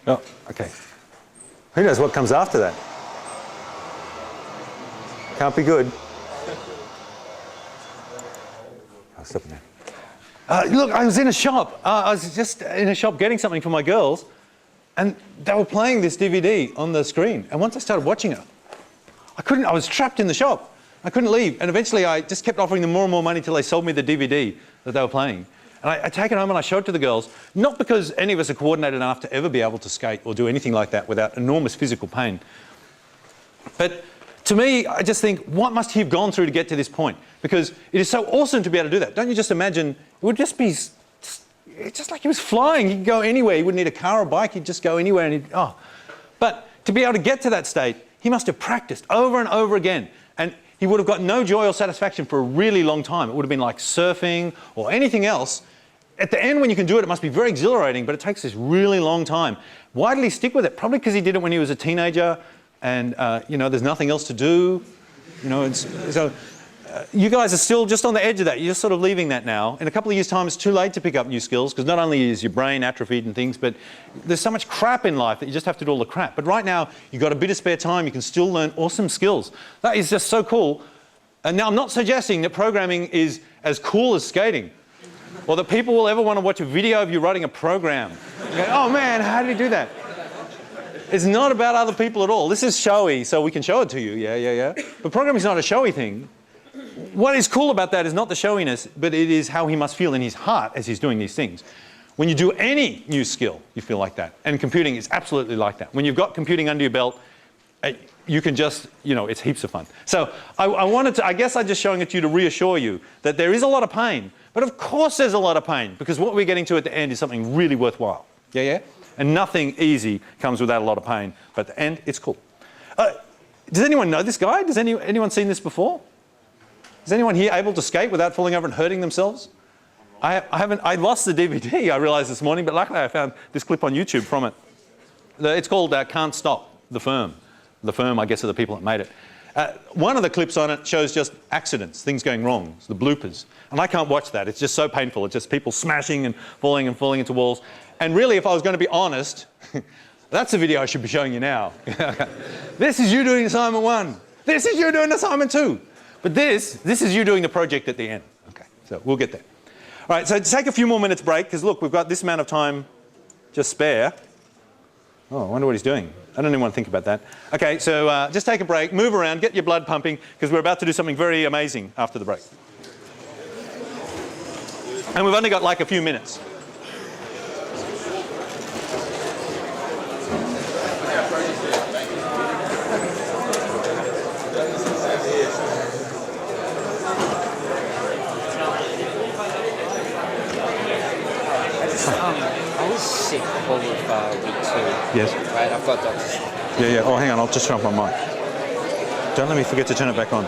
Oh, okay. Who knows what comes after that? Can't be good. I'll stop it now. Look, I was in a shop. I was just in a shop getting something for my girls, and they were playing this DVD on the screen. And once I started watching it, I was trapped in the shop. I couldn't leave. And eventually I just kept offering them more and more money till they sold me the DVD that they were playing. And I take it home and I show it to the girls, not because any of us are coordinated enough to ever be able to skate or do anything like that without enormous physical pain. But to me, I just think, what must he have gone through to get to this point? Because it is so awesome to be able to do that. Don't you just imagine, it would just be, it's just like he was flying. He could go anywhere. He wouldn't need a car or a bike. He'd just go anywhere and he'd, oh. But to be able to get to that state, he must have practiced over and over again. And he would have got no joy or satisfaction for a really long time. It would have been like surfing or anything else. At the end, when you can do it, it must be very exhilarating, but it takes this really long time. Why did he stick with it? Probably because he did it when he was a teenager and, you know, there's nothing else to do. You know, you guys are still just on the edge of that. You're just sort of leaving that now. In a couple of years' time, it's too late to pick up new skills because not only is your brain atrophied and things, but there's so much crap in life that you just have to do all the crap. But right now, you've got a bit of spare time. You can still learn awesome skills. That is just so cool. And now I'm not suggesting that programming is as cool as skating or that people will ever want to watch a video of you writing a program. You go, oh man, how did he do that? It's not about other people at all. This is showy, so we can show it to you. Yeah. But programming is not a showy thing. What is cool about that is not the showiness, but it is how he must feel in his heart as he's doing these things. When you do any new skill, you feel like that. And computing is absolutely like that. When you've got computing under your belt, you can just, you know, it's heaps of fun. So I guess I'm just showing it to you to reassure you that there is a lot of pain. But of course there's a lot of pain, because what we're getting to at the end is something really worthwhile. Yeah? And nothing easy comes without a lot of pain. But at the end, it's cool. Does anyone know this guy? Does anyone seen this before? Is anyone here able to skate without falling over and hurting themselves? I lost the DVD, I realised this morning, but luckily I found this clip on YouTube from it. It's called Can't Stop, The Firm. The Firm, I guess, are the people that made it. One of the clips on it shows just accidents, things going wrong, the bloopers. And I can't watch that. It's just so painful. It's just people smashing and falling into walls. And really, if I was going to be honest, that's the video I should be showing you now. This is you doing assignment 1. This is you doing assignment 2. But this is you doing the project at the end. Okay, so we'll get there. All right, so take a few more minutes break, because look, we've got this amount of time just spare. Oh, I wonder what he's doing. I don't even want to think about that. Okay, so just take a break, move around, get your blood pumping, because we're about to do something very amazing after the break. And we've only got like a few minutes. I was sick all of week 2. Yes. Right, I've got doctors. Yeah. Oh, hang on, I'll just turn off my mic. Don't let me forget to turn it back on.